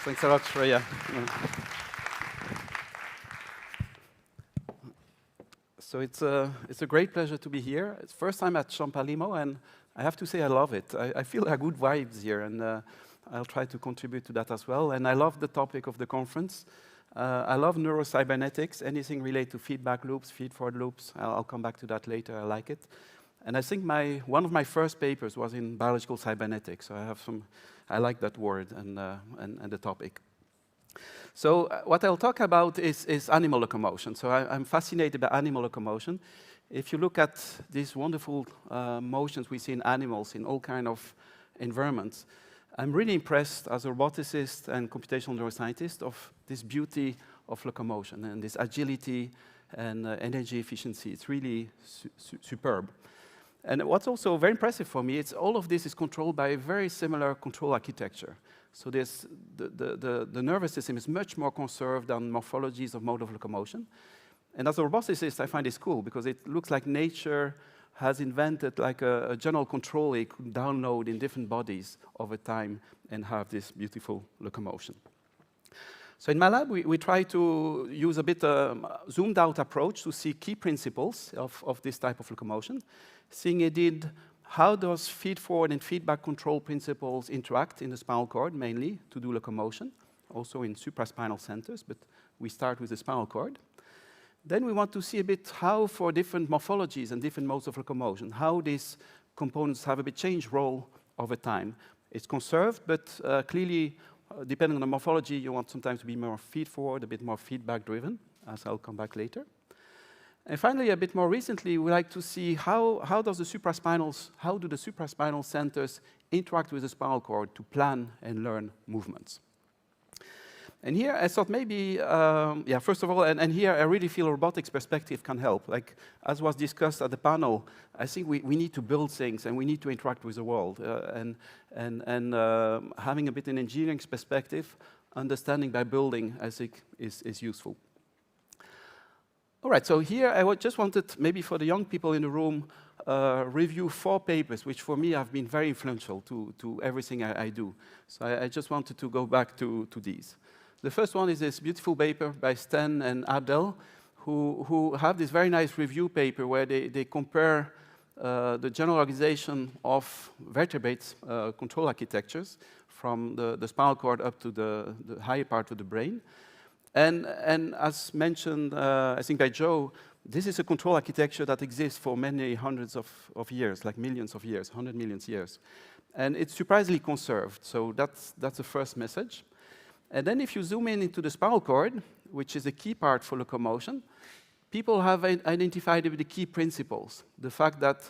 Thanks a lot, Shreya. So it's a great pleasure to be here. It's first time at Champalimo, and I have to say I love it. I feel a good vibes here, and I'll try to contribute to that as well. And I love the topic of the conference. I love neurocybernetics, anything related to feedback loops, feed-forward loops. I'll come back to that later. I like it. And I think one of my first papers was in biological cybernetics. So I like that word and the topic. So what I'll talk about is animal locomotion. So I'm fascinated by animal locomotion. If you look at these wonderful motions we see in animals in all kind of environments, I'm really impressed as a roboticist and computational neuroscientist of this beauty of locomotion and this agility and energy efficiency. It's really superb. And what's also very impressive for me, all of this is controlled by a very similar control architecture. So the nervous system is much more conserved than morphologies of mode of locomotion. And as a roboticist, I find this cool because it looks like nature has invented like a general control it could download in different bodies over time and have this beautiful locomotion. So in my lab, we try to use a bit zoomed out approach to see key principles of this type of locomotion, seeing indeed how does feed-forward and feedback control principles interact in the spinal cord, mainly, to do locomotion, also in supraspinal centers, but we start with the spinal cord. Then we want to see a bit how, for different morphologies and different modes of locomotion, how these components have a bit changed role over time. It's conserved, but clearly, depending on the morphology, you want sometimes to be more feed-forward, a bit more feedback-driven, as I'll come back later. And finally, a bit more recently, we like to see how do the supraspinal centers interact with the spinal cord to plan and learn movements. And here I thought maybe, first of all, and here I really feel a robotics perspective can help. Like, as was discussed at the panel, I think we need to build things and we need to interact with the world. And having a bit an engineering perspective, understanding by building, I think, is useful. All right, so here I just wanted, maybe for the young people in the room, review 4 papers, which for me have been very influential to everything I do. So I just wanted to go back to these. The first one is this beautiful paper by Sten and Abdel, who have this very nice review paper where they compare the general organization of vertebrates control architectures from the spinal cord up to the higher part of the brain. And as mentioned, I think by Joe, this is a control architecture that exists for many hundreds of years, like millions of years, 100 million years. And it's surprisingly conserved, so that's the first message. And then if you zoom in into the spinal cord, which is a key part for locomotion, people have identified the key principles. The fact that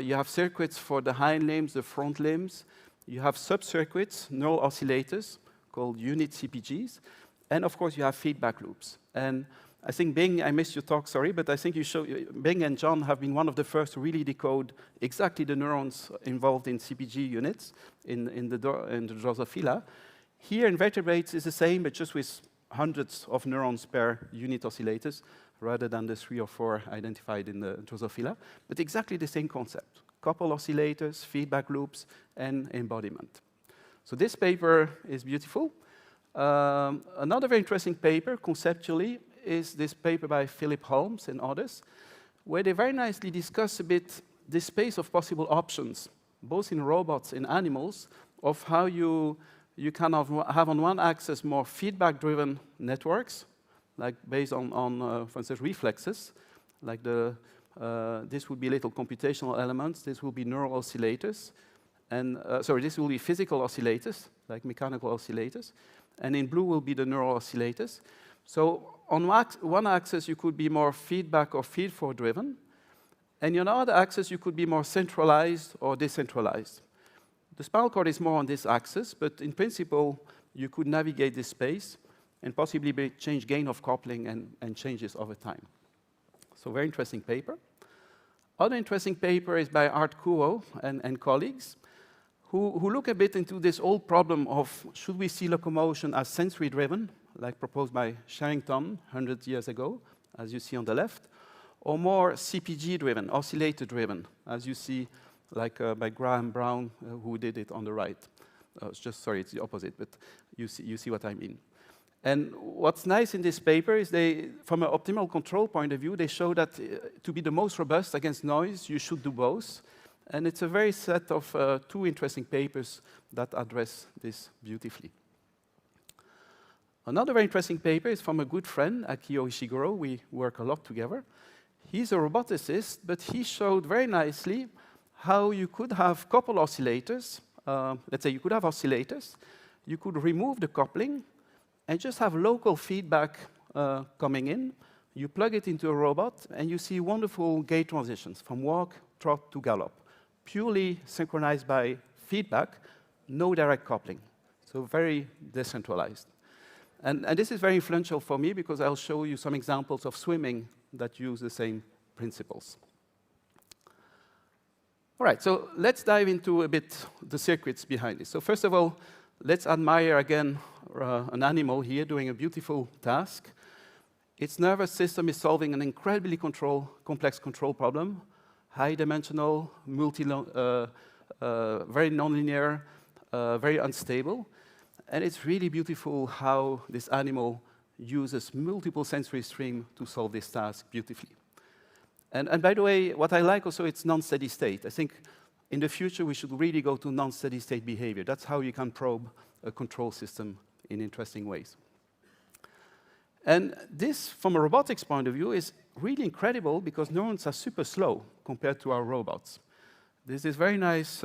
you have circuits for the hind limbs, the front limbs, you have sub-circuits, neural oscillators, called unit CPGs, and of course you have feedback loops. And I think Bing, I missed your talk, sorry, but I think Bing and John have been one of the first to really decode exactly the neurons involved in CPG units in the Drosophila. Here in vertebrates is the same, but just with hundreds of neurons per unit oscillators, rather than the 3 or 4 identified in the Drosophila, but exactly the same concept. Couple oscillators, feedback loops, and embodiment. So this paper is beautiful. Another very interesting paper, conceptually, is this paper by Philip Holmes and others, where they very nicely discuss a bit the space of possible options, both in robots and animals, of how you kind of have on one axis more feedback-driven networks, like based on for instance, reflexes, like this would be little computational elements, this will be neural oscillators, and this will be physical oscillators, like mechanical oscillators, and in blue will be the neural oscillators. So on one axis, you could be more feedback or feed-forward driven, and on the other axis, you could be more centralized or decentralized. The spinal cord is more on this axis, but in principle, you could navigate this space and possibly change gain of coupling and changes over time. So very interesting paper. Other interesting paper is by Art Kuo and colleagues, who look a bit into this old problem of should we see locomotion as sensory-driven, like proposed by Sherrington 100 years ago, as you see on the left, or more CPG-driven, oscillator-driven, as you see like by Graham Brown, who did it on the right. It's the opposite, but you see what I mean. And what's nice in this paper is from an optimal control point of view, they show that to be the most robust against noise, you should do both. And it's a very set of 2 interesting papers that address this beautifully. Another very interesting paper is from a good friend, Akio Ishiguro. We work a lot together. He's a roboticist, but he showed very nicely how you could have couple oscillators. Let's say you could have oscillators. You could remove the coupling and just have local feedback coming in. You plug it into a robot, and you see wonderful gait transitions from walk, trot to gallop, purely synchronized by feedback, no direct coupling. So very decentralized. And this is very influential for me because I'll show you some examples of swimming that use the same principles. All right, so let's dive into a bit the circuits behind this. So first of all, let's admire again an animal here doing a beautiful task. Its nervous system is solving an incredibly complex control problem, high-dimensional, very nonlinear, very unstable. And it's really beautiful how this animal uses multiple sensory streams to solve this task beautifully. And by the way, what I like also, it's non-steady state. I think in the future, we should really go to non-steady state behavior. That's how you can probe a control system in interesting ways. And this, from a robotics point of view, is really incredible because neurons are super slow compared to our robots. There's this very nice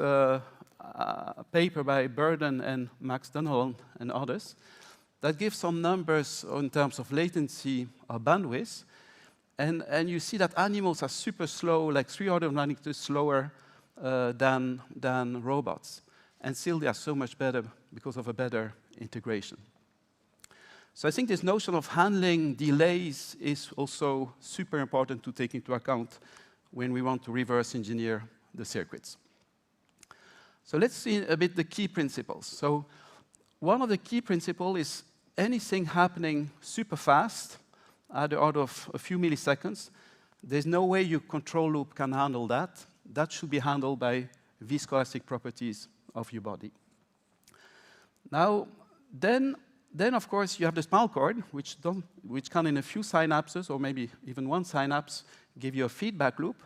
paper by Burden and Max Dunhall and others that gives some numbers in terms of latency or bandwidth. And you see that animals are super slow, like 3 orders of magnitude slower than robots. And still, they are so much better because of a better integration. So I think this notion of handling delays is also super important to take into account when we want to reverse engineer the circuits. So let's see a bit the key principles. So one of the key principles is anything happening super fast, at the order of a few milliseconds, there's no way your control loop can handle that. That should be handled by viscoelastic properties of your body. Now, then of course, you have the spinal cord, which can, in a few synapses, or maybe even one synapse, give you a feedback loop.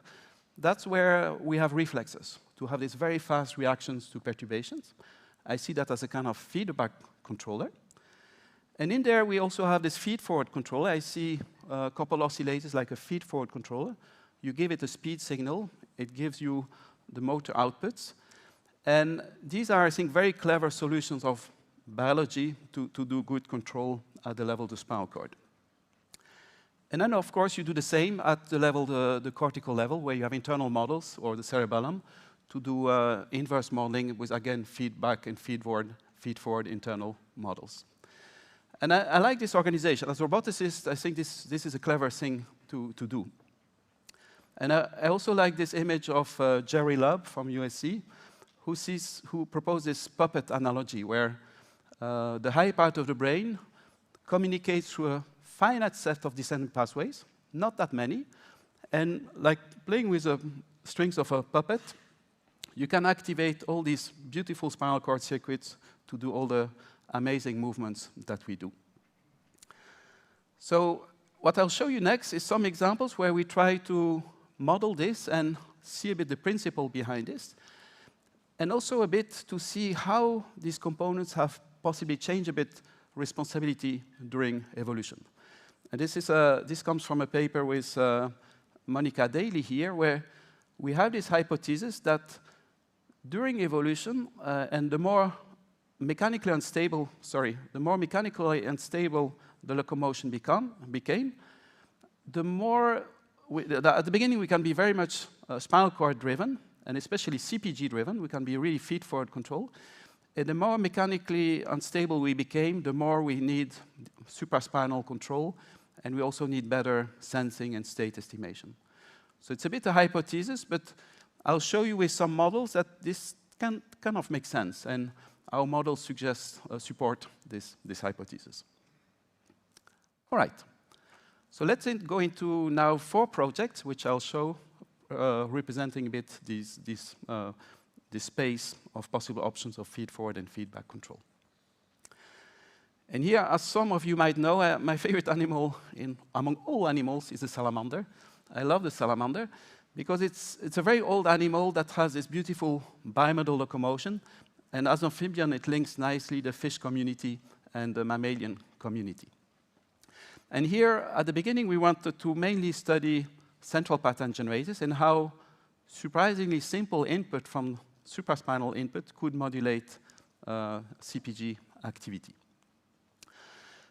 That's where we have reflexes, to have these very fast reactions to perturbations. I see that as a kind of feedback controller. And in there, we also have this feed-forward controller. I see a couple oscillators like a feed-forward controller. You give it a speed signal. It gives you the motor outputs. And these are, I think, very clever solutions of biology to do good control at the level of the spinal cord. And then, of course, you do the same at the level, the cortical level, where you have internal models, or the cerebellum, to do inverse modeling with, again, feedback and feed-forward internal models. And I like this organization. As a roboticist, I think this is a clever thing to do. And I also like this image of Jerry Lubb from USC, who proposed this puppet analogy, where the high part of the brain communicates through a finite set of descending pathways, not that many. And like playing with the strings of a puppet, you can activate all these beautiful spinal cord circuits to do all the amazing movements that we do. So what I'll show you next is some examples where we try to model this and see a bit the principle behind this, and also a bit to see how these components have possibly changed a bit responsibility during evolution. And this comes from a paper with Monica Daly here, where we have this hypothesis that during evolution, and the more mechanically unstable the locomotion became, the more, at the beginning we can be very much spinal cord driven, and especially CPG driven, we can be really feed-forward control. And the more mechanically unstable we became, the more we need supraspinal control, and we also need better sensing and state estimation. So it's a bit a hypothesis, but I'll show you with some models that this can kind of make sense, and our models support this hypothesis. All right. So let's go into now 4 projects, which I'll show, representing a bit this space of possible options of feed-forward and feedback control. And here, as some of you might know, my favorite animal among all animals is the salamander. I love the salamander because it's a very old animal that has this beautiful bimodal locomotion. And as an amphibian, it links nicely the fish community and the mammalian community. And here, at the beginning, we wanted to mainly study central pattern generators and how surprisingly simple input from supraspinal input could modulate CPG activity.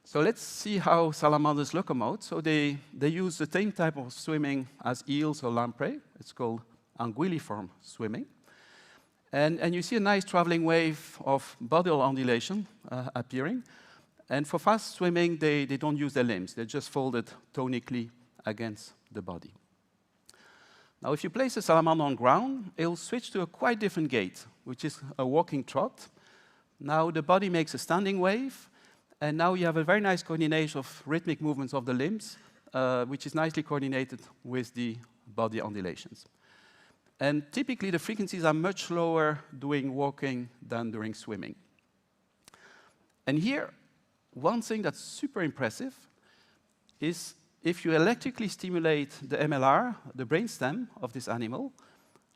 So let's see how salamanders locomote. So they use the same type of swimming as eels or lamprey. It's called anguilliform swimming. And you see a nice traveling wave of bodily undulation appearing. And for fast swimming, they don't use their limbs. They're just folded tonically against the body. Now, if you place a salamander on ground, it'll switch to a quite different gait, which is a walking trot. Now, the body makes a standing wave, and now you have a very nice coordination of rhythmic movements of the limbs, which is nicely coordinated with the body undulations. And typically, the frequencies are much lower during walking than during swimming. And here, one thing that's super impressive is if you electrically stimulate the MLR, the brainstem of this animal,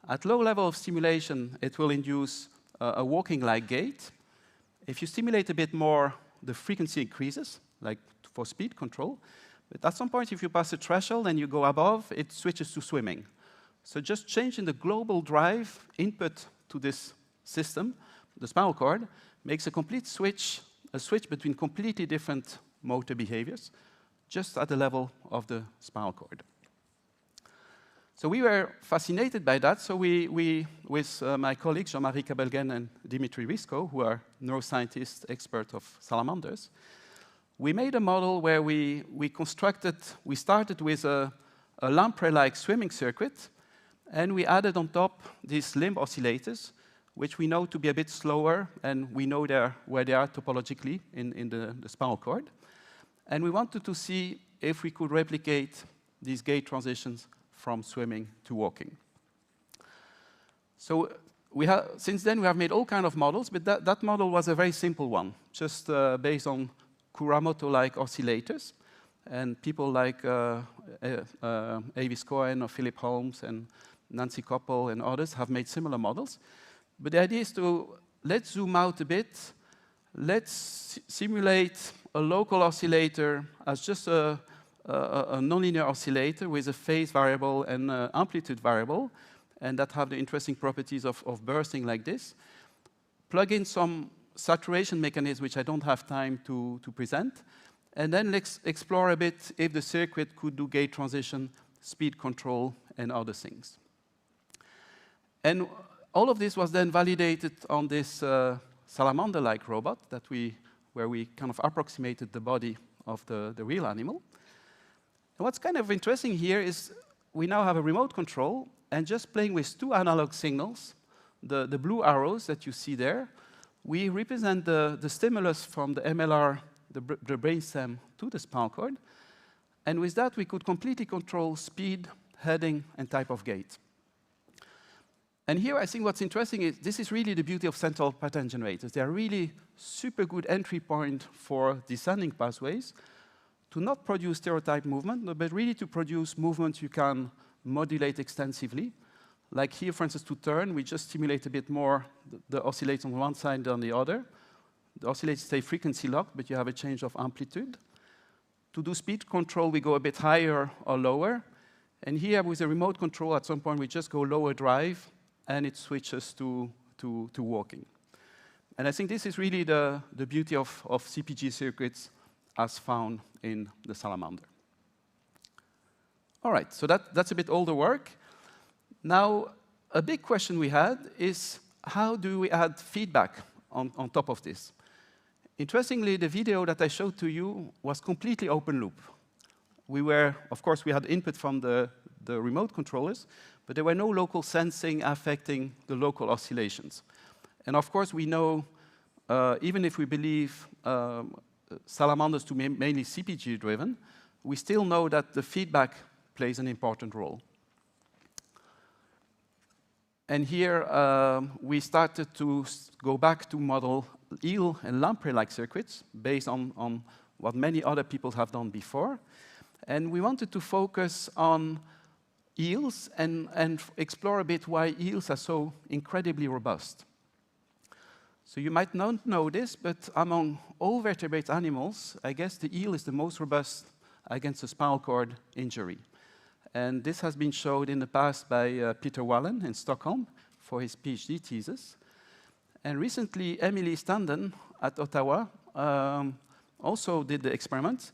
at low level of stimulation, it will induce a walking-like gait. If you stimulate a bit more, the frequency increases, like for speed control. But at some point, if you pass a threshold and you go above, it switches to swimming. So just changing the global drive input to this system, the spinal cord, makes a complete switch, a switch between completely different motor behaviors, just at the level of the spinal cord. So we were fascinated by that. So we with my colleagues, Jean-Marie Kabelgen and Dimitri Risko, who are neuroscientists, experts of salamanders, we made a model where we started with a lamprey-like swimming circuit, and we added on top these limb oscillators, which we know to be a bit slower, and we know where they are topologically in the spinal cord. And we wanted to see if we could replicate these gait transitions from swimming to walking. So since then, we have made all kinds of models, but that model was a very simple one, just based on Kuramoto-like oscillators. And people like Avis Cohen or Philip Holmes and Nancy Koppel and others have made similar models. But the idea is let's zoom out a bit. Let's simulate a local oscillator as just a nonlinear oscillator with a phase variable and amplitude variable, and that have the interesting properties of bursting like this. Plug in some saturation mechanism, which I don't have time to present, and then let's explore a bit if the circuit could do gate transition, speed control, and other things. And all of this was then validated on this salamander-like robot where we kind of approximated the body of the real animal. And what's kind of interesting here is we now have a remote control, and just playing with two analog signals, the blue arrows that you see there, we represent the stimulus from the MLR, the brainstem, to the spinal cord. And with that, we could completely control speed, heading, and type of gait. And here, I think what's interesting is this is really the beauty of central pattern generators. They are really super good entry point for descending pathways to not produce stereotype movement, but really to produce movements you can modulate extensively. Like here, for instance, to turn, we just stimulate a bit more the oscillators on one side than the other. The oscillators stay frequency locked, but you have a change of amplitude. To do speed control, we go a bit higher or lower. And here, with the remote control, at some point, we just go lower drive, and it switches to walking. And I think this is really the beauty of CPG circuits as found in the salamander. All right, so that's a bit older work. Now, a big question we had is, how do we add feedback on top of this? Interestingly, the video that I showed to you was completely open loop. Of course, we had input from the remote controllers, but there were no local sensing affecting the local oscillations. And of course, we know, even if we believe salamanders to be mainly CPG-driven, we still know that the feedback plays an important role. And here we started to go back to model eel and lamprey-like circuits based on what many other people have done before. And we wanted to focus on eels and explore a bit why eels are so incredibly robust. So you might not know this, but among all vertebrate animals, I guess the eel is the most robust against a spinal cord injury. And this has been showed in the past by Peter Wallen in Stockholm for his PhD thesis. And recently, Emily Standen at Ottawa also did the experiment.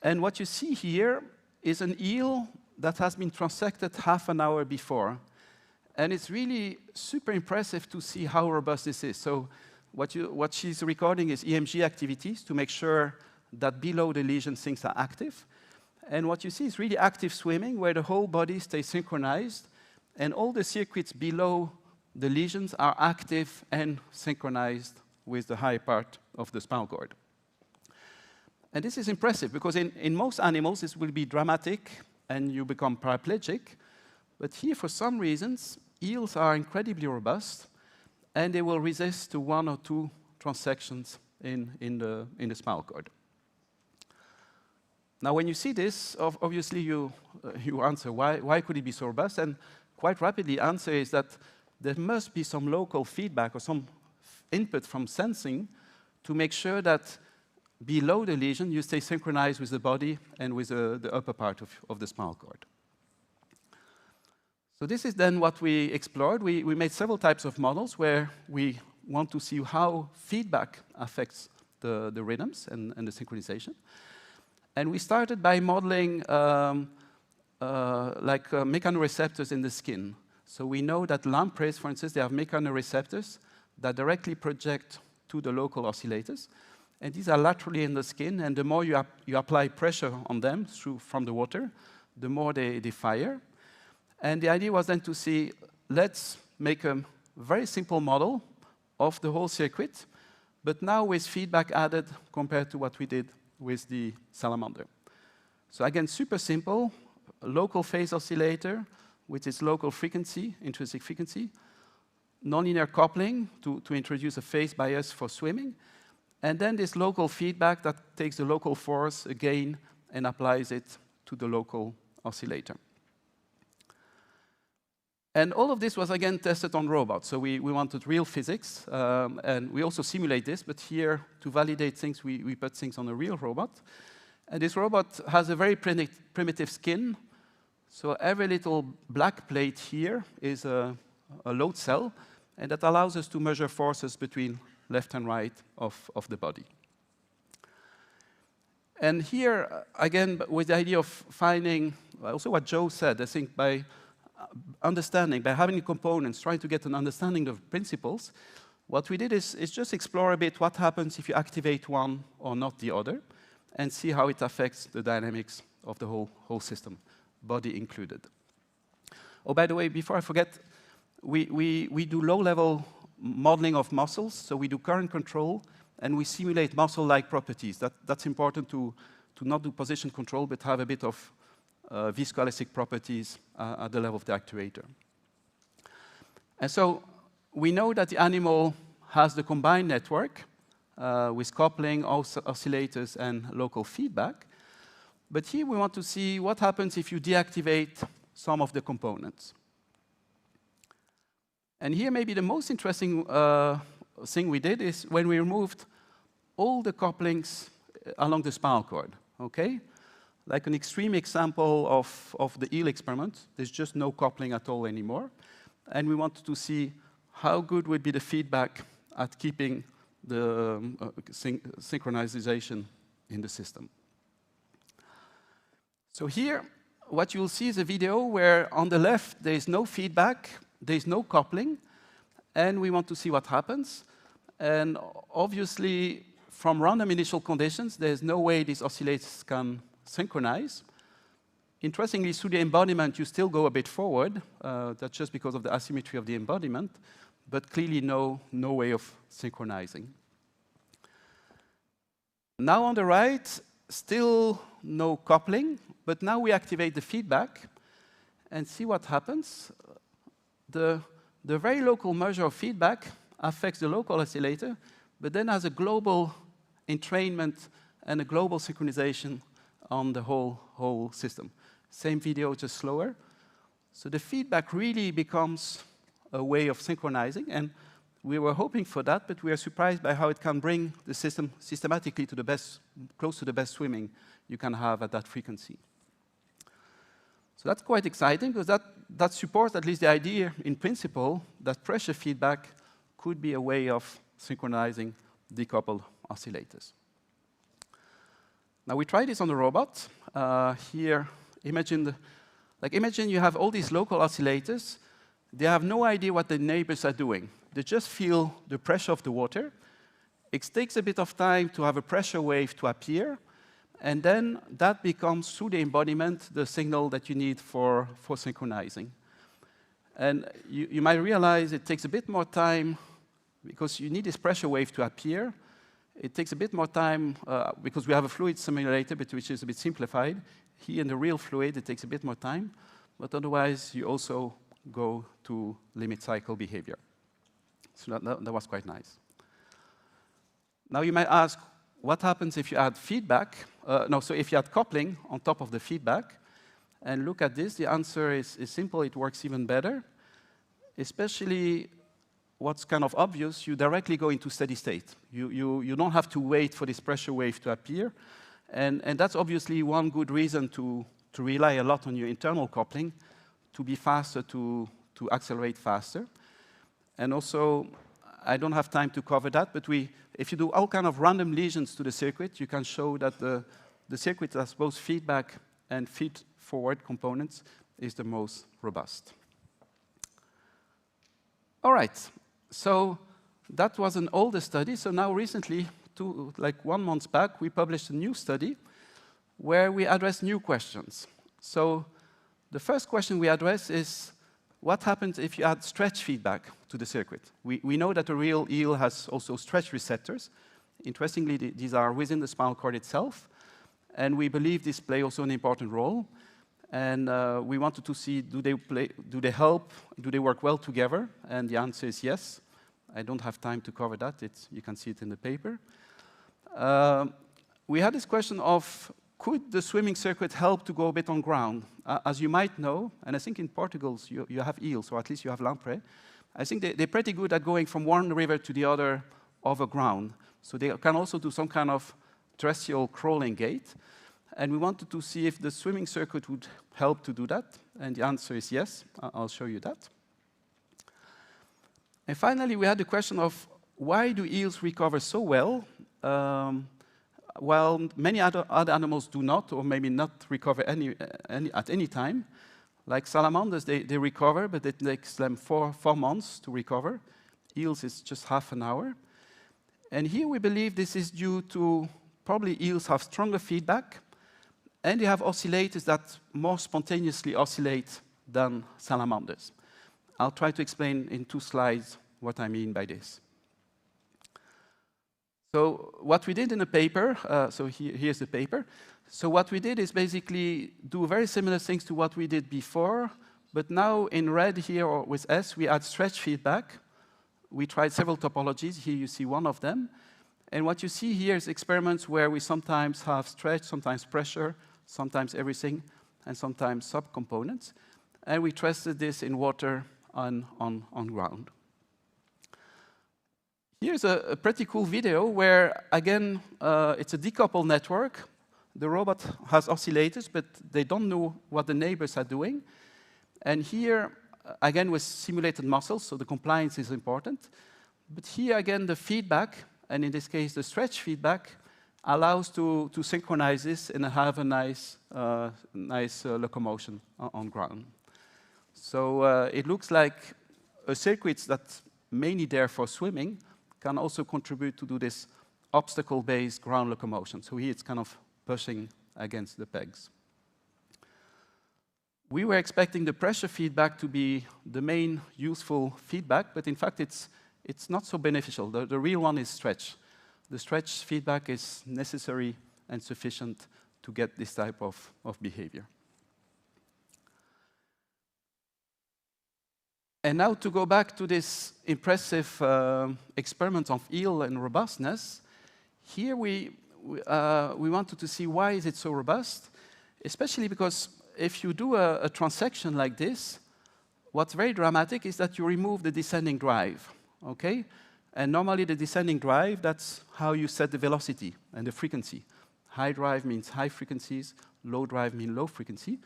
And what you see here is an eel that has been transected half an hour before. And it's really super impressive to see how robust this is. So what she's recording is EMG activities to make sure that below the lesion things are active. And what you see is really active swimming, where the whole body stays synchronized, and all the circuits below the lesions are active and synchronized with the high part of the spinal cord. And this is impressive, because in most animals, this will be dramatic, and you become paraplegic. But here, for some reasons, eels are incredibly robust, and they will resist to 1 or 2 transections in the spinal cord. Now, when you see this, obviously you answer, why could it be so robust? And quite rapidly, the answer is that there must be some local feedback or some input from sensing to make sure that below the lesion you stay synchronized with the body and with the upper part of the spinal cord. So this is then what we explored. We made several types of models where we want to see how feedback affects the rhythms and the synchronization. And we started by modeling mechanoreceptors in the skin. So we know that lampreys, for instance, they have mechanoreceptors that directly project to the local oscillators. And these are laterally in the skin, and the more you apply pressure on them from the water, the more they fire. And the idea was then to see, let's make a very simple model of the whole circuit, but now with feedback added compared to what we did with the salamander. So again, super simple, a local phase oscillator with its local frequency, intrinsic frequency, nonlinear coupling to introduce a phase bias for swimming, and then this local feedback that takes the local force again and applies it to the local oscillator. And all of this was, again, tested on robots. So we wanted real physics, and we also simulate this, but here, to validate things, we put things on a real robot. And this robot has a very primitive skin. So every little black plate here is a load cell, and that allows us to measure forces between left and right of the body. And here, again, with the idea of finding, also what Joe said, I think by understanding, by having components, trying to get an understanding of principles, what we did is just explore a bit what happens if you activate one or not the other, and see how it affects the dynamics of the whole system, body included. Oh, by the way, before I forget, we do low-level modeling of muscles, so we do current control, and we simulate muscle-like properties. That's important to not do position control, but have a bit of viscoelastic properties at the level of the actuator. And so we know that the animal has the combined network with coupling, oscillators, and local feedback. But here we want to see what happens if you deactivate some of the components. And here maybe the most interesting thing we did is when we removed all the couplings along the spinal cord, okay? Like an extreme example of the eel experiment. There's just no coupling at all anymore. And we wanted to see how good would be the feedback at keeping the synchronization in the system. So here, what you'll see is a video where on the left, there is no feedback, there is no coupling, and we want to see what happens. And obviously, from random initial conditions, there's no way these oscillators can synchronize. Interestingly, through the embodiment, you still go a bit forward. That's just because of the asymmetry of the embodiment, but clearly no way of synchronizing. Now on the right, still no coupling, but now we activate the feedback and see what happens. The the very local measure of feedback affects the local oscillator, but then has a global entrainment and a global synchronization on the whole system. Same video, just slower. So the feedback really becomes a way of synchronizing, and we were hoping for that, but we are surprised by how it can bring the system systematically to the best, close to the best swimming you can have at that frequency. So that's quite exciting, because that supports at least the idea, in principle, that pressure feedback could be a way of synchronizing decoupled oscillators. Now, we tried this on the robot. Here, imagine you have all these local oscillators. They have no idea what the neighbors are doing. They just feel the pressure of the water. It takes a bit of time to have a pressure wave to appear, and then that becomes, through the embodiment, the signal that you need for synchronizing. And you might realize it takes a bit more time, because you need this pressure wave to appear. It takes a bit more time, because we have a fluid simulator, but which is a bit simplified. Here in the real fluid, it takes a bit more time, but otherwise you also go to limit cycle behavior. So that was quite nice. Now you might ask, what happens if you add feedback? So if you add coupling on top of the feedback, and look at this, the answer is simple, it works even better. Especially what's kind of obvious, you directly go into steady state. You don't have to wait for this pressure wave to appear. And that's obviously one good reason to rely a lot on your internal coupling, to be faster, to accelerate faster. And also, I don't have time to cover that, but if you do all kind of random lesions to the circuit, you can show that the circuit that has both feedback and feed-forward components is the most robust. All right, so that was an older study. So now recently, like 1 month back, we published a new study where we address new questions. So the first question we address is, what happens if you add stretch feedback to the circuit? We know that the real eel has also stretch receptors. Interestingly, these are within the spinal cord itself, and we believe this plays also an important role. And we wanted to see, do they help, do they work well together? And the answer is yes. I don't have time to cover that. You can see it in the paper. We had this question of, could the swimming circuit help to go a bit on ground? As you might know, and I think in Portugal you have eels, or at least you have lamprey. I think they're pretty good at going from one river to the other over ground. So they can also do some kind of terrestrial crawling gait. And we wanted to see if the swimming circuit would help to do that. And the answer is yes. I'll show you that. And finally, we had the question of, why do eels recover so well, while many other animals do not, or maybe not recover at any time? Like salamanders, they recover, but it takes them 4 months to recover. Eels is just half an hour. And here we believe this is due to, probably eels have stronger feedback, and they have oscillators that more spontaneously oscillate than salamanders. I'll try to explain in 2 slides what I mean by this. So what we did in the paper, here's the paper. So what we did is basically do very similar things to what we did before, but now in red here, or with S, we add stretch feedback. We tried several topologies. Here you see one of them. And what you see here is experiments where we sometimes have stretch, sometimes pressure, sometimes everything, and sometimes subcomponents. And we tested this in water on ground. Here's a pretty cool video where, again, it's a decoupled network. The robot has oscillators, but they don't know what the neighbors are doing. And here, again, with simulated muscles, so the compliance is important. But here, again, the feedback, and in this case, the stretch feedback, allows to synchronize this and have a nice locomotion on ground. So it looks like a circuit that's mainly there for swimming can also contribute to do this obstacle-based ground locomotion. So here it's kind of pushing against the pegs. We were expecting the pressure feedback to be the main useful feedback, but in fact it's not so beneficial. The real one is stretch. The stretch feedback is necessary and sufficient to get this type of behavior. And now to go back to this impressive experiment of yield and robustness, here we wanted to see why is it so robust, especially because if you do a transaction like this, what's very dramatic is that you remove the descending drive, okay? And normally the descending drive, that's how you set the velocity and the frequency. High drive means high frequencies, low drive means low frequency.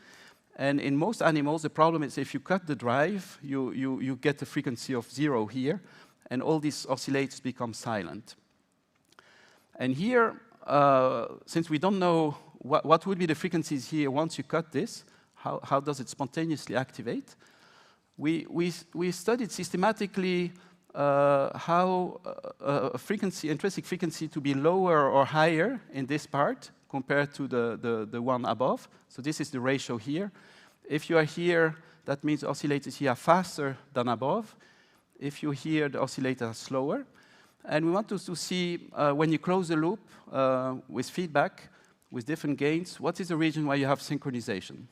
And in most animals, the problem is if you cut the drive, you get the frequency of 0 here, and all these oscillators become silent. And here, since we don't know what would be the frequencies here once you cut this, how does it spontaneously activate, we studied systematically how intrinsic frequency to be lower or higher in this part compared to the one above. So this is the ratio here. If you are here, that means oscillators here are faster than above. If you're here, the oscillators are slower. And we want to see, when you close the loop with feedback, with different gains, what is the region where you have synchronization?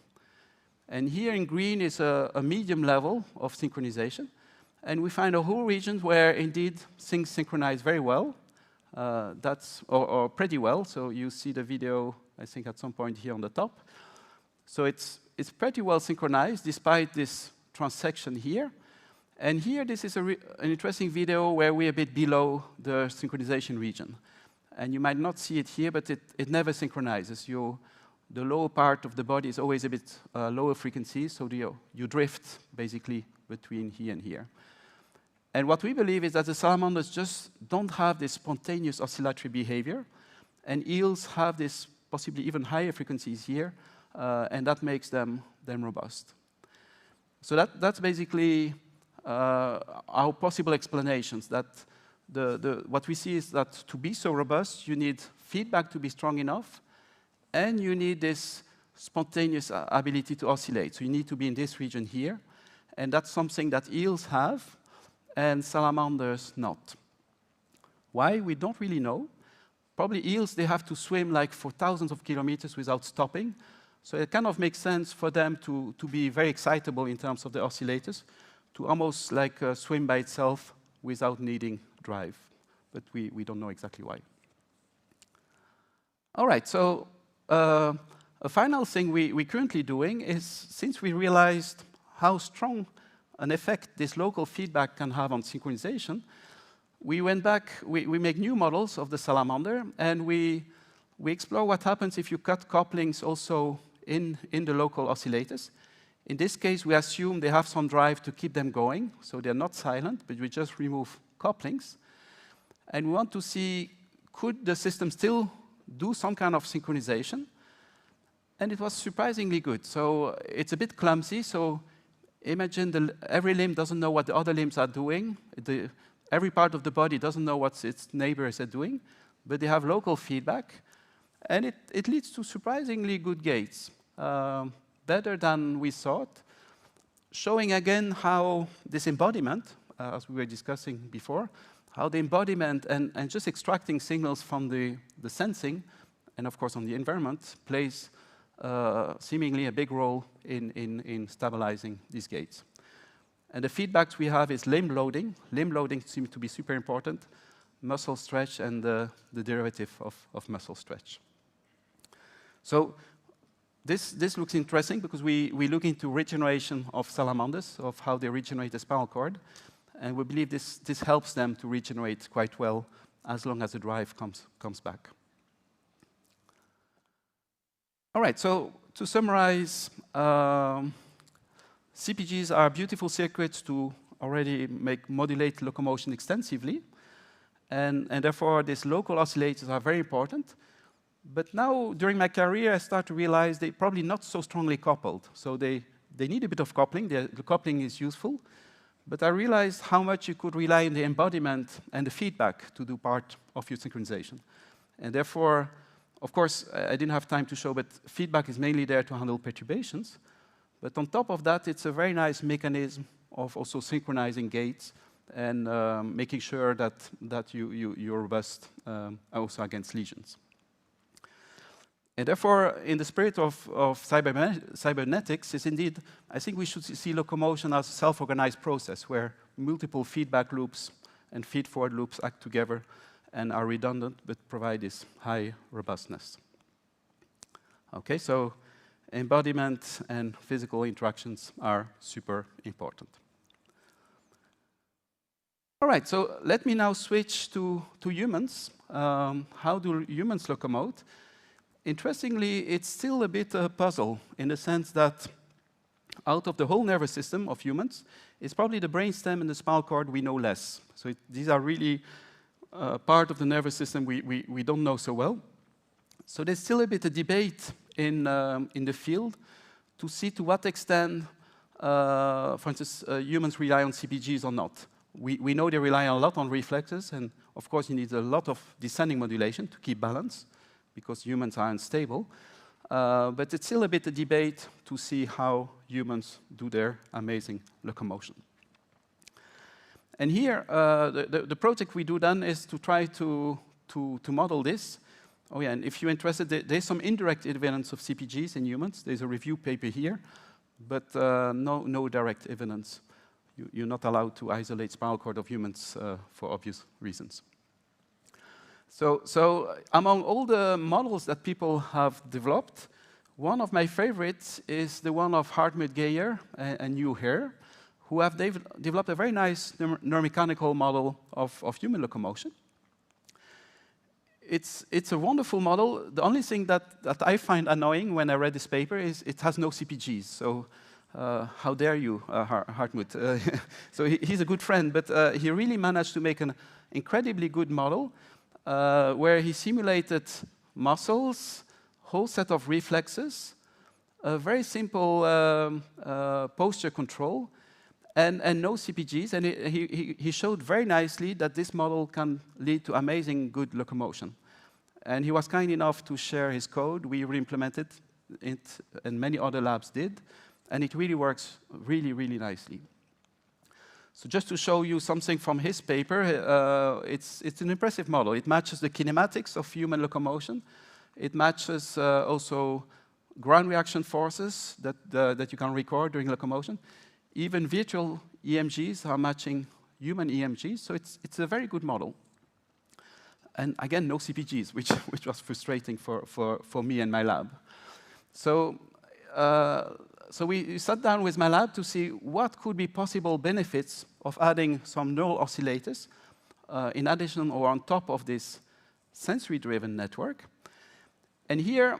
And here in green is a medium level of synchronization. And we find a whole region where, indeed, things synchronize very well. Or pretty well. So you see the video, I think, at some point here on the top. So it's pretty well synchronized, despite this transaction here. And here, this is an interesting video where we're a bit below the synchronization region. And you might not see it here, but it never synchronizes. The lower part of the body is always a bit lower frequency, so you drift, basically, between here and here. And what we believe is that the salamanders just don't have this spontaneous oscillatory behavior, and eels have this possibly even higher frequencies here, and that makes them robust. So that's basically our possible explanations. That what we see is that to be so robust, you need feedback to be strong enough, and you need this spontaneous ability to oscillate. So you need to be in this region here, and that's something that eels have, and salamanders not. Why? We don't really know. Probably eels, they have to swim like for thousands of kilometers without stopping. So it kind of makes sense for them to be very excitable in terms of the oscillators, to almost like swim by itself without needing drive. But we don't know exactly why. All right, so a final thing we're currently doing is, since we realized how strong an effect this local feedback can have on synchronization, we went back, we make new models of the salamander, and we explore what happens if you cut couplings also in the local oscillators. In this case, we assume they have some drive to keep them going, so they're not silent, but we just remove couplings. And we want to see, could the system still do some kind of synchronization? And it was surprisingly good. So it's a bit clumsy, so imagine every limb doesn't know what the other limbs are doing. Every part of the body doesn't know what its neighbors are doing, but they have local feedback. And it leads to surprisingly good gaits, better than we thought, showing again how this embodiment, as we were discussing before, how the embodiment and just extracting signals from the sensing, and of course on the environment, plays seemingly a big role in stabilizing these gaits. And the feedbacks we have is limb loading. Limb loading seems to be super important, muscle stretch, and the derivative of muscle stretch. So this looks interesting because we look into regeneration of salamanders, of how they regenerate the spinal cord, and we believe this helps them to regenerate quite well as long as the drive comes back. All right, so to summarize, CPGs are beautiful circuits to already modulate locomotion extensively, and therefore these local oscillators are very important. But now, during my career, I start to realize they're probably not so strongly coupled. So they need a bit of coupling. The coupling is useful. But I realized how much you could rely on the embodiment and the feedback to do part of your synchronization. And therefore, of course, I didn't have time to show, but feedback is mainly there to handle perturbations. But on top of that, it's a very nice mechanism of also synchronizing gaits and making sure that you're robust also against lesions. And therefore, in the spirit of cybernetics, is indeed, I think we should see locomotion as a self-organized process where multiple feedback loops and feed-forward loops act together and are redundant, but provide this high robustness. Okay, so embodiment and physical interactions are super important. All right, so let me now switch to humans. How do humans locomote? Interestingly, it's still a bit a puzzle in the sense that out of the whole nervous system of humans, it's probably the brainstem and the spinal cord we know less. So these are really part of the nervous system we don't know so well. So there's still a bit of debate in the field to see to what extent, for instance, humans rely on CPGs or not. We know they rely a lot on reflexes, and of course you need a lot of descending modulation to keep balance, because humans are unstable. But it's still a bit of debate to see how humans do their amazing locomotion. And here, the project we do then is to try to model this. Oh yeah, and if you're interested, there's some indirect evidence of CPGs in humans. There's a review paper here, but no direct evidence. You're not allowed to isolate spinal cord of humans for obvious reasons. So among all the models that people have developed, one of my favorites is the one of Hartmut Geyer and Yu He, who have developed a very nice neuromechanical model of human locomotion. It's a wonderful model. The only thing that I find annoying when I read this paper is it has no CPGs. So how dare you, Hartmut? So he's a good friend, but he really managed to make an incredibly good model where he simulated muscles, whole set of reflexes, a very simple posture control, and no CPGs. And he showed very nicely that this model can lead to amazing good locomotion. And he was kind enough to share his code. We re-implemented it, and many other labs did. And it really works really, really nicely. So just to show you something from his paper, it's an impressive model. It matches the kinematics of human locomotion. It matches also ground reaction forces that you can record during locomotion. Even virtual EMGs are matching human EMGs, so it's a very good model. And again, no CPGs, which was frustrating for me and my lab. So we sat down with my lab to see what could be possible benefits of adding some neural oscillators in addition or on top of this sensory-driven network. And here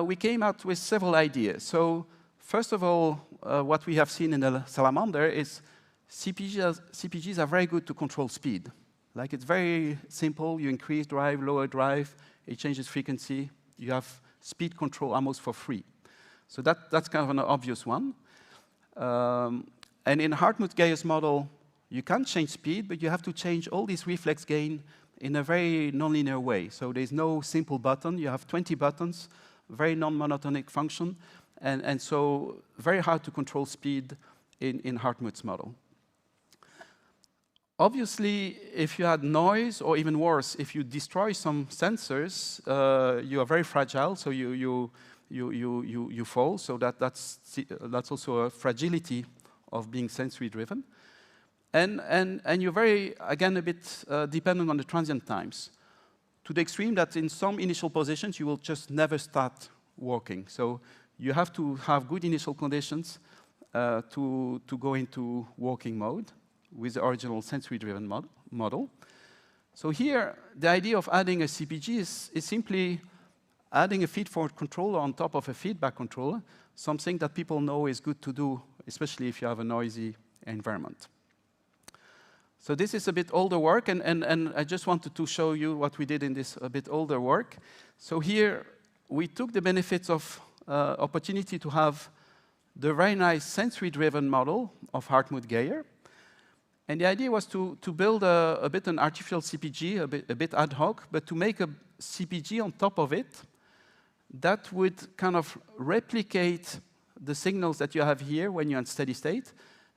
we came out with several ideas. So first of all, what we have seen in the salamander is CPGs are very good to control speed. Like, it's very simple. You increase drive, lower drive, it changes frequency. You have speed control almost for free. So that's kind of an obvious one. And in Hartmut Geyer's model, you can change speed, but you have to change all these reflex gain in a very nonlinear way. So there's no simple button. You have 20 buttons, very non-monotonic function, and so very hard to control speed in Hartmut's model. Obviously, if you add noise, or even worse, if you destroy some sensors, you are very fragile, so you fall. So that's also a fragility of being sensory-driven. And you're very, again, a bit dependent on the transient times, to the extreme that in some initial positions, you will just never start walking. So you have to have good initial conditions to go into walking mode with the original sensory-driven model. So here, the idea of adding a CPG is simply adding a feed-forward controller on top of a feedback controller, something that people know is good to do, especially if you have a noisy environment. So this is a bit older work, and I just wanted to show you what we did in this a bit older work. So here, we took the benefits of opportunity to have the very nice sensory-driven model of Hartmut Geyer. And the idea was to build a bit an artificial CPG, a bit ad hoc, but to make a CPG on top of it that would kind of replicate the signals that you have here when you're in steady state,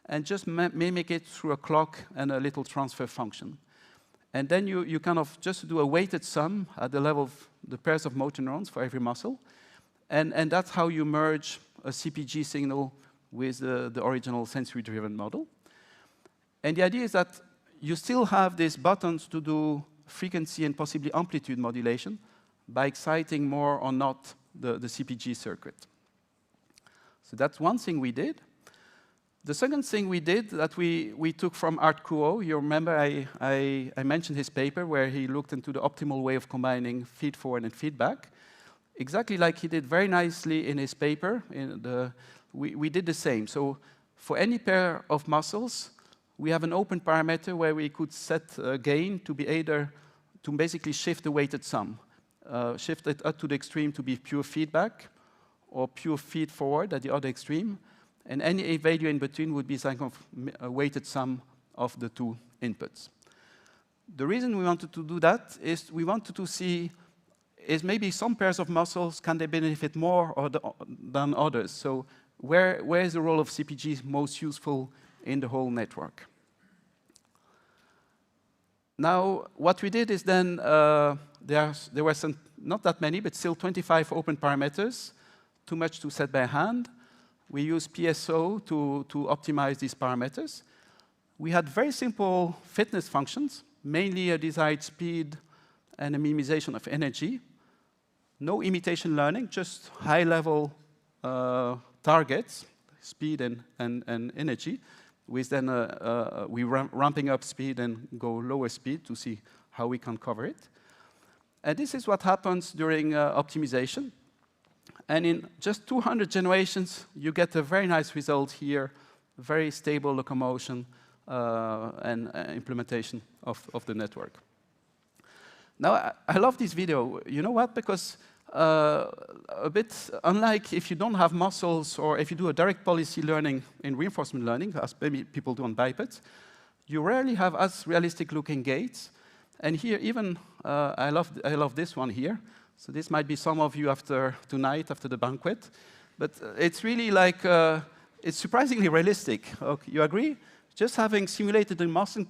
and just mimic it through a clock and a little transfer function. And then you kind of just do a weighted sum at the level of the pairs of motor neurons for every muscle. And that's how you merge a CPG signal with the original sensory-driven model. And the idea is that you still have these buttons to do frequency and possibly amplitude modulation by exciting more or not the CPG circuit. So that's one thing we did. The second thing we did that we took from Art Kuo, you remember I mentioned his paper where he looked into the optimal way of combining feed-forward and feedback. Exactly like he did very nicely in his paper, we did the same. So for any pair of muscles, we have an open parameter where we could set a gain to be either to basically shift the weighted sum, shift it up to the extreme to be pure feedback or pure feed-forward at the other extreme. And any value in between would be some kind of a weighted sum of the two inputs. The reason we wanted to do that is we wanted to see is maybe some pairs of muscles, can they benefit more than others? So where is the role of CPG most useful in the whole network? Now, what we did is then, there were some, not that many, but still 25 open parameters, too much to set by hand. We used PSO to optimize these parameters. We had very simple fitness functions, mainly a desired speed and a minimization of energy. No imitation learning, just high-level targets, speed and energy, with then we ramping up speed and go lower speed to see how we can cover it. And this is what happens during optimization. And in just 200 generations, you get a very nice result here, very stable locomotion and implementation of the network. Now, I love this video. You know what? Because a bit unlike if you don't have muscles or if you do a direct policy learning in reinforcement learning, as maybe people do on bipeds, you rarely have as realistic-looking gaits. And here, even I love this one here. So this might be some of you after tonight, after the banquet. But it's really like, it's surprisingly realistic. Okay, you agree? Just having simulated the muscle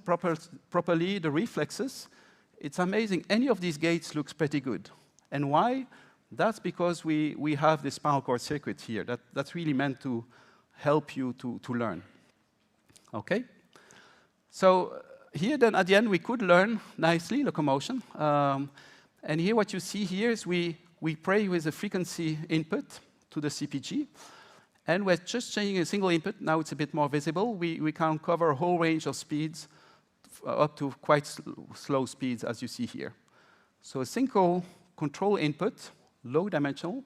properly, the reflexes, it's amazing. Any of these gaits looks pretty good. And why? That's because we have this spinal cord circuit here. That's really meant to help you to learn. Okay? So here then at the end we could learn nicely locomotion. And here what you see here is we play with a frequency input to the CPG. And we're just changing a single input. Now it's a bit more visible. We can cover a whole range of speeds up to quite slow speeds, as you see here. So a single control input, low dimensional,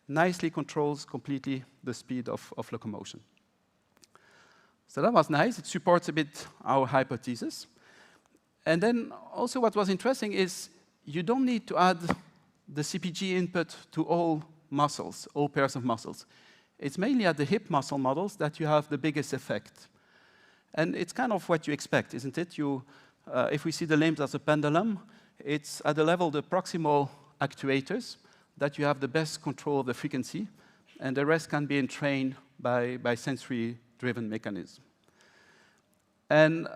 nicely controls completely the speed of locomotion. So that was nice. It supports a bit our hypothesis. And then also what was interesting is you don't need to add the CPG input to all muscles, all pairs of muscles. It's mainly at the hip muscle models that you have the biggest effect. And it's kind of what you expect, isn't it? If we see the limbs as a pendulum, it's at the level of the proximal actuators that you have the best control of the frequency, and the rest can be entrained by sensory-driven mechanism. And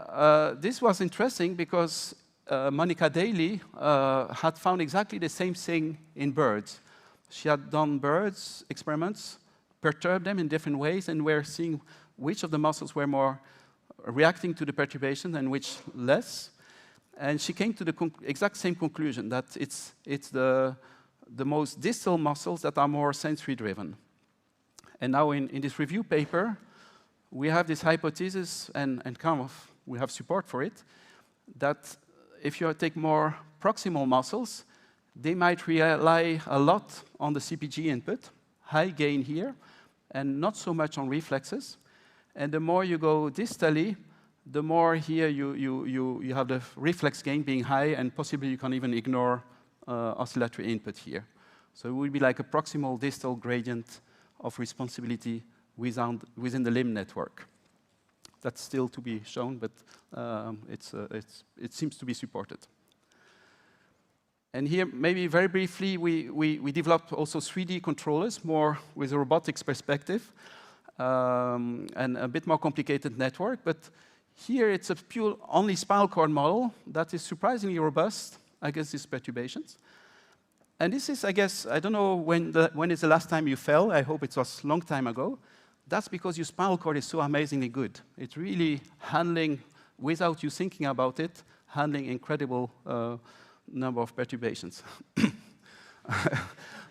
this was interesting because Monica Daly had found exactly the same thing in birds. She had done birds experiments, perturbed them in different ways, and we're seeing which of the muscles were more reacting to the perturbation and which less. And she came to the exact same conclusion, that it's the most distal muscles that are more sensory-driven. And now in this review paper, we have this hypothesis, and kind of we have support for it, that if you take more proximal muscles, they might rely a lot on the CPG input, high gain here, and not so much on reflexes. And the more you go distally, the more here you have the reflex gain being high, and possibly you can even ignore oscillatory input here. So it would be like a proximal distal gradient of responsibility within the limb network. That's still to be shown, but it seems to be supported. And here, maybe very briefly, we developed also 3D controllers, more with a robotics perspective, and a bit more complicated network. But Here, it's a pure only spinal cord model that is surprisingly robust against these perturbations. And this is, I guess, I don't know when is the last time you fell. I hope it was a long time ago. That's because your spinal cord is so amazingly good. It's really handling, without you thinking about it, handling incredible number of perturbations.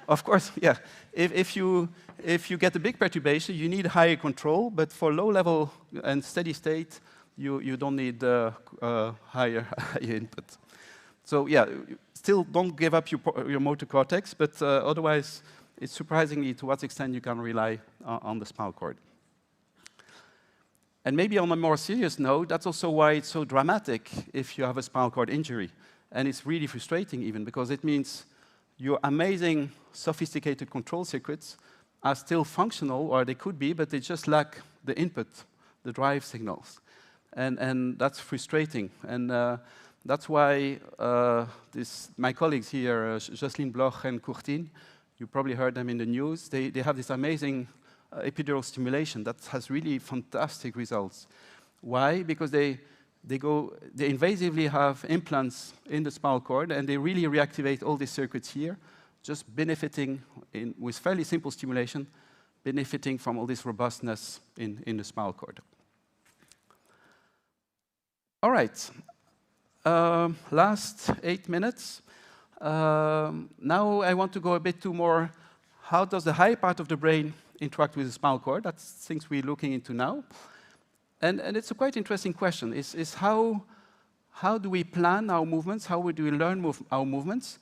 Of course, yeah. If you get a big perturbation, you need higher control. But for low level and steady state, you don't need higher input. So yeah, still don't give up your motor cortex, but otherwise, it's surprisingly to what extent you can rely on the spinal cord. And maybe on a more serious note, that's also why it's so dramatic if you have a spinal cord injury. And it's really frustrating even, because it means your amazing, sophisticated control circuits are still functional, or they could be, but they just lack the input, the drive signals. And that's frustrating. And that's why my colleagues here, Jocelyne Bloch and Courtine, you probably heard them in the news, they have this amazing epidural stimulation that has really fantastic results. Why? Because they invasively have implants in the spinal cord, and they really reactivate all these circuits here, just benefiting, with fairly simple stimulation, benefiting from all this robustness in the spinal cord. All right. Last 8 minutes. Now I want to go a bit to more, how does the high part of the brain interact with the spinal cord? That's things we're looking into now. And it's a quite interesting question, is how do we plan our movements, how do we learn our movements,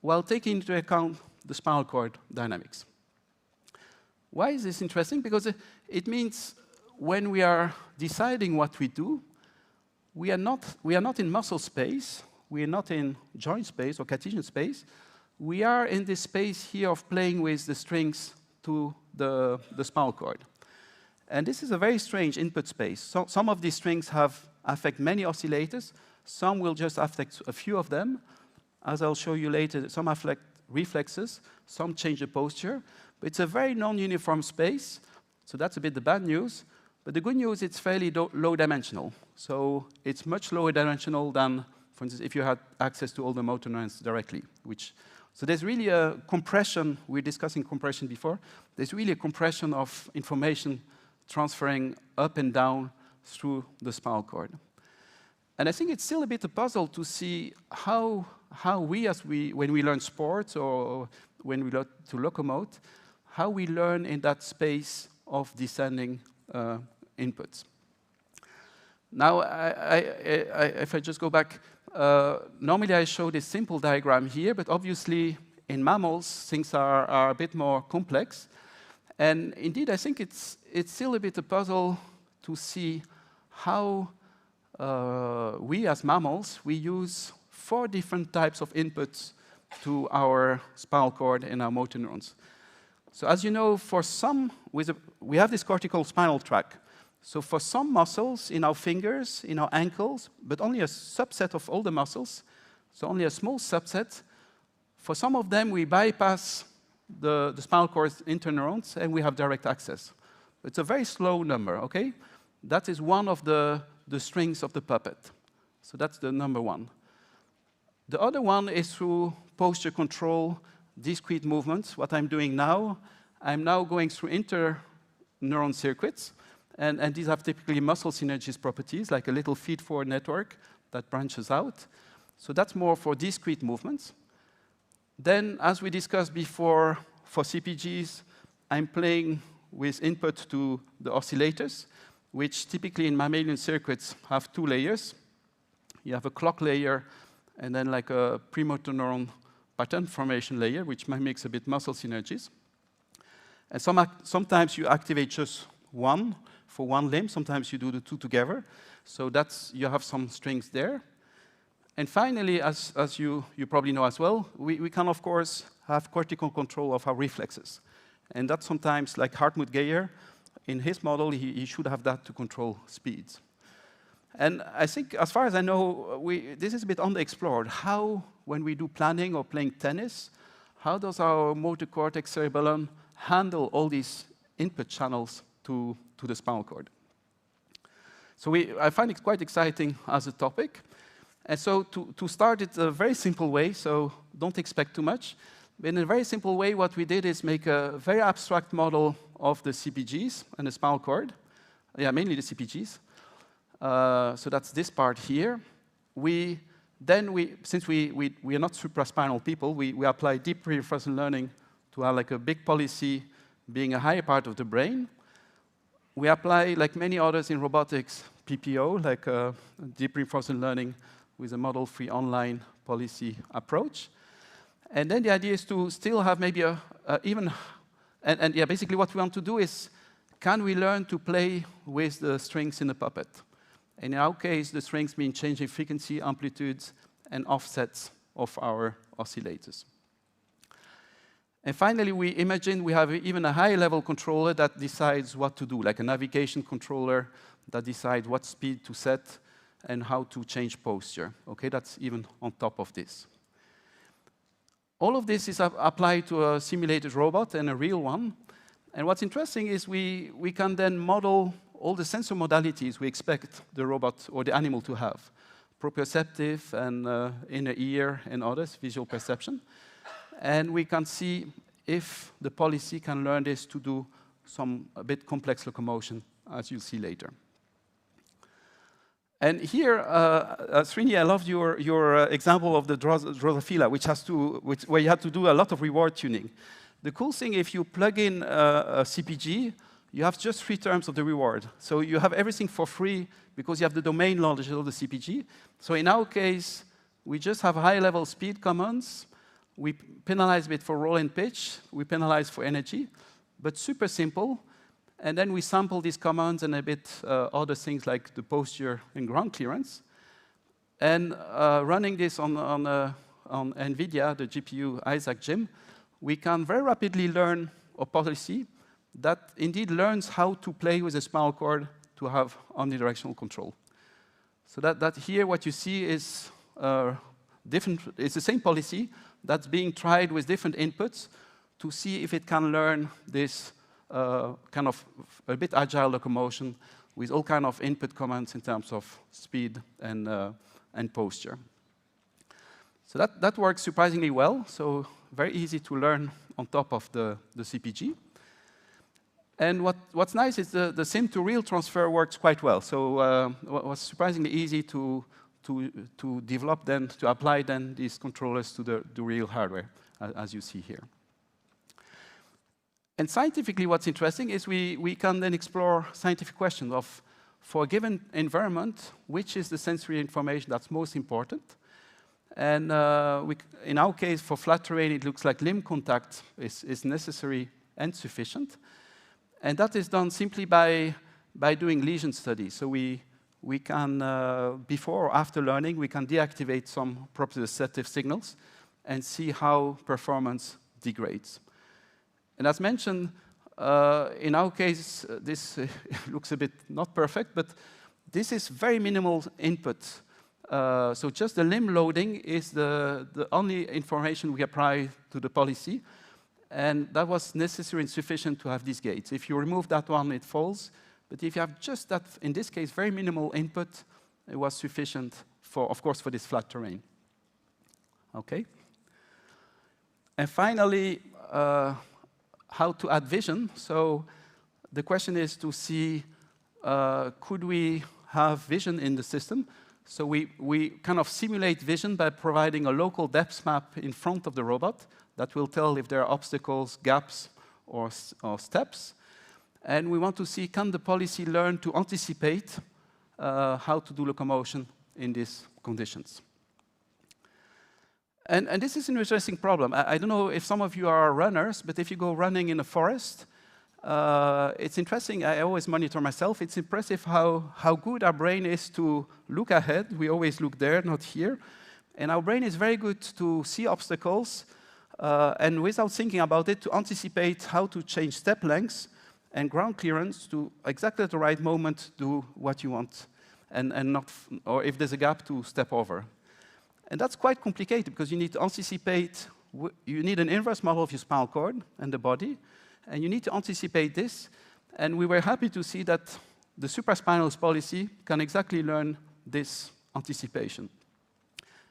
while taking into account the spinal cord dynamics. Why is this interesting? Because it means when we are deciding what we do, we are not in muscle space, we are not in joint space or Cartesian space. We are in this space here of playing with the strings to the spinal cord. And this is a very strange input space. So some of these strings affect many oscillators. Some will just affect a few of them. As I'll show you later, some affect reflexes, some change the posture. But it's a very non-uniform space, so that's a bit the bad news. But the good news, it's fairly low dimensional. So it's much lower dimensional than, for instance, if you had access to all the motor neurons directly. So there's really a compression. We're discussing compression before. There's really a compression of information transferring up and down through the spinal cord. And I think it's still a bit a puzzle to see how when we learn sports or when we learn to locomote, how we learn in that space of descending inputs. Now, if I just go back, normally I show this simple diagram here, but obviously in mammals, things are a bit more complex. And indeed, I think it's still a bit a puzzle to see how we as mammals, we use 4 different types of inputs to our spinal cord and our motor neurons. So as you know, for some, we have this cortical spinal tract. So for some muscles in our fingers, in our ankles, but only a subset of all the muscles, so only a small subset, for some of them we bypass the spinal cord's interneurons and we have direct access. It's a very slow number, okay? That is one of the strings of the puppet. So that's the number 1. The other one is through posture control, discrete movements. What I'm doing now, I'm now going through interneuron circuits, and these have typically muscle synergist properties, like a little feed-forward network that branches out. So that's more for discrete movements. Then, as we discussed before, for CPGs, I'm playing with input to the oscillators, which typically in mammalian circuits have 2 layers. You have a clock layer and then like a premotor neuron pattern formation layer, which mimics a bit muscle synergies. And sometimes you activate just one for one limb. Sometimes you do the 2 together. So you have some strings there. And finally, as you probably know as well, we can, of course, have cortical control of our reflexes. And that's sometimes, like Hartmut Geyer, in his model, he should have that to control speeds. And I think, as far as I know, this is a bit underexplored. How, when we do planning or playing tennis, how does our motor cortex cerebellum handle all these input channels to the spinal cord? So I find it quite exciting as a topic. And so to start it a very simple way, so don't expect too much. In a very simple way, what we did is make a very abstract model of the CPGs and the spinal cord. Yeah, mainly the CPGs. So that's this part here. Since we are not supraspinal people, we apply deep reinforcement learning to have like a big policy being a higher part of the brain. We apply, like many others in robotics, PPO, like deep reinforcement learning with a model-free online policy approach. And then the idea is to still have maybe basically what we want to do is, can we learn to play with the strings in the puppet? And in our case, the strings mean changing frequency, amplitudes, and offsets of our oscillators. And finally, we imagine we have even a high-level controller that decides what to do, like a navigation controller that decides what speed to set and how to change posture. Okay, that's even on top of this. All of this is applied to a simulated robot and a real one. And what's interesting is we can then model all the sensor modalities we expect the robot or the animal to have. Proprioceptive and inner ear and others, visual perception. And we can see if the policy can learn this to do some a bit complex locomotion, as you'll see later. And here, Srini, I loved your example of the Drosophila, where you had to do a lot of reward tuning. The cool thing, if you plug in a CPG, you have just 3 terms of the reward. So you have everything for free because you have the domain knowledge of the CPG. So in our case, we just have high-level speed commands. We penalize a bit for roll and pitch. We penalize for energy, but super simple. And then we sample these commands and a bit other things like the posture and ground clearance. And running this on NVIDIA, the GPU Isaac Gym, we can very rapidly learn a policy that indeed learns how to play with a spinal cord to have omnidirectional control. So that here what you see is different. It's the same policy that's being tried with different inputs to see if it can learn this kind of a bit agile locomotion with all kind of input commands in terms of speed and posture. So that works surprisingly well. So very easy to learn on top of the CPG. And what's nice is the sim to real transfer works quite well. So it was surprisingly easy to develop then, to apply then these controllers to the real hardware, as you see here. And scientifically, what's interesting is we can then explore scientific questions of, for a given environment, which is the sensory information that's most important. And in our case, for flat terrain, it looks like limb contact is necessary and sufficient. And that is done simply by doing lesion studies. So we can, before or after learning, we can deactivate some proprioceptive signals and see how performance degrades. And as mentioned, in our case, this looks a bit not perfect, but this is very minimal input. So just the limb loading is the only information we apply to the policy. And that was necessary and sufficient to have these gates. If you remove that one, it falls. But if you have just that, in this case, very minimal input, it was sufficient for, of course, for this flat terrain. Okay. And finally, how to add vision. So the question is to see, could we have vision in the system? So we kind of simulate vision by providing a local depth map in front of the robot that will tell if there are obstacles, gaps, or steps. And we want to see, can the policy learn to anticipate how to do locomotion in these conditions? And this is an interesting problem. I don't know if some of you are runners, but if you go running in a forest, it's interesting. I always monitor myself. It's impressive how good our brain is to look ahead. We always look there, not here. And our brain is very good to see obstacles, and without thinking about it, to anticipate how to change step lengths and ground clearance to exactly at the right moment do what you want, and not, or if there's a gap, to step over. And that's quite complicated because you need to anticipate. You need an inverse model of your spinal cord and the body, and you need to anticipate this. And we were happy to see that the supraspinal policy can exactly learn this anticipation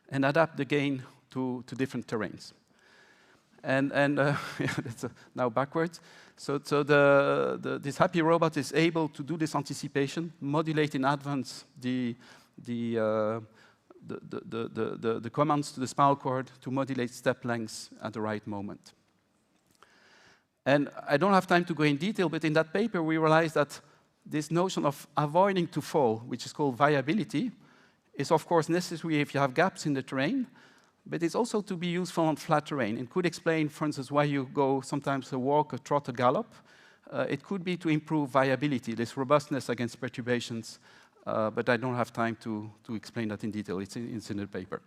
and adapt the gain to different terrains. And it's now backwards. So this happy robot is able to do this anticipation, modulate in advance the commands to the spinal cord to modulate step lengths at the right moment. And I don't have time to go in detail, but in that paper we realized that this notion of avoiding to fall, which is called viability, is of course necessary if you have gaps in the terrain, but it's also to be useful on flat terrain. It could explain, for instance, why you go sometimes a walk, a trot, a gallop. It could be to improve viability, this robustness against perturbations, but I don't have time to explain that in detail. It's in the paper.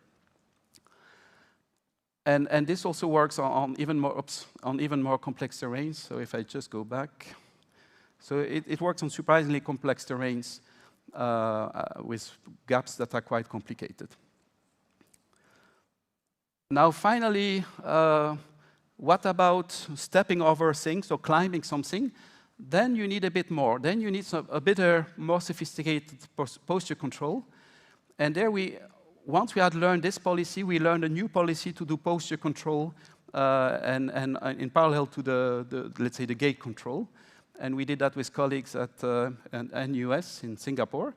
And this also works on even more complex terrains. So if I just go back, so it works on surprisingly complex terrains with gaps that are quite complicated. Now, finally, what about stepping over things or climbing something? Then you need a bit more. Then you need a bit more sophisticated posture control. And there once we had learned this policy, we learned a new policy to do posture control and in parallel to let's say, the gait control. And we did that with colleagues at NUS in Singapore.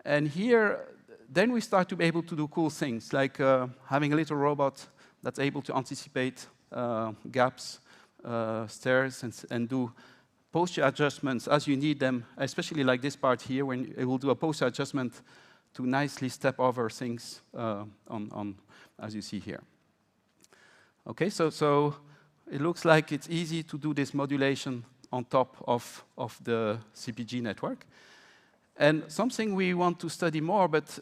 And here, then we start to be able to do cool things, like having a little robot that's able to anticipate gaps, stairs, and do posture adjustments as you need them, especially like this part here, when it will do a posture adjustment to nicely step over things as you see here. Okay, so it looks like it's easy to do this modulation on top of the CPG network. And something we want to study more, but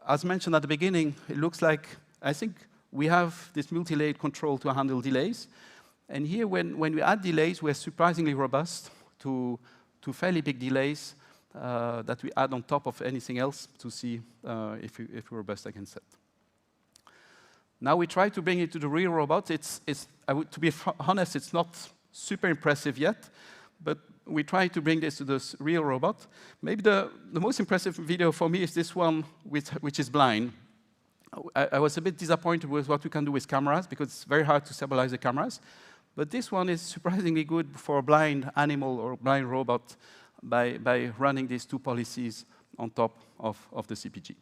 as mentioned at the beginning, it looks like, I think we have this multi-layered control to handle delays. And here, when we add delays, we're surprisingly robust to fairly big delays that we add on top of anything else to see if we're robust against it. Now we try to bring it to the real robot. To be honest, it's not super impressive yet, but we try to bring this to this real robot. Maybe the most impressive video for me is this one, which is blind. I was a bit disappointed with what we can do with cameras, because it's very hard to stabilize the cameras. But this one is surprisingly good for a blind animal or blind robot by running these two policies on top of the CPG.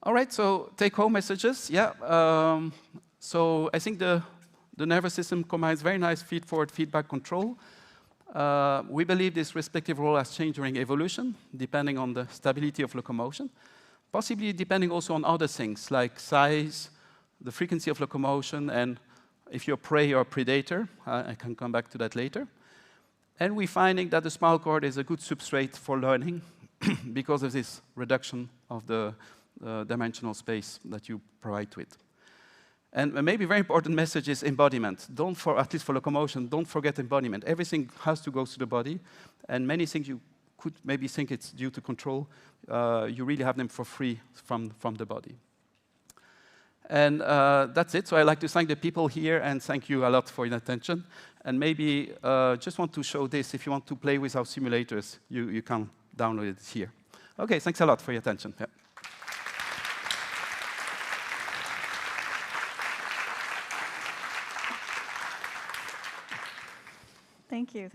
All right, so take-home messages. Yeah, so I think the nervous system combines very nice feed-forward feedback control. We believe this respective role has changed during evolution, depending on the stability of locomotion, possibly depending also on other things, like size, the frequency of locomotion, and if you're prey or predator. I can come back to that later. And we're finding that the spinal cord is a good substrate for learning because of this reduction of the dimensional space that you provide to it. And maybe a very important message is embodiment. At least for locomotion, don't forget embodiment. Everything has to go through the body, and many things you could maybe think it's due to control. You really have them for free from the body. And that's it. So I'd like to thank the people here, and thank you a lot for your attention. And maybe just want to show this. If you want to play with our simulators, you can download it here. OK, thanks a lot for your attention. Yeah. Thank you.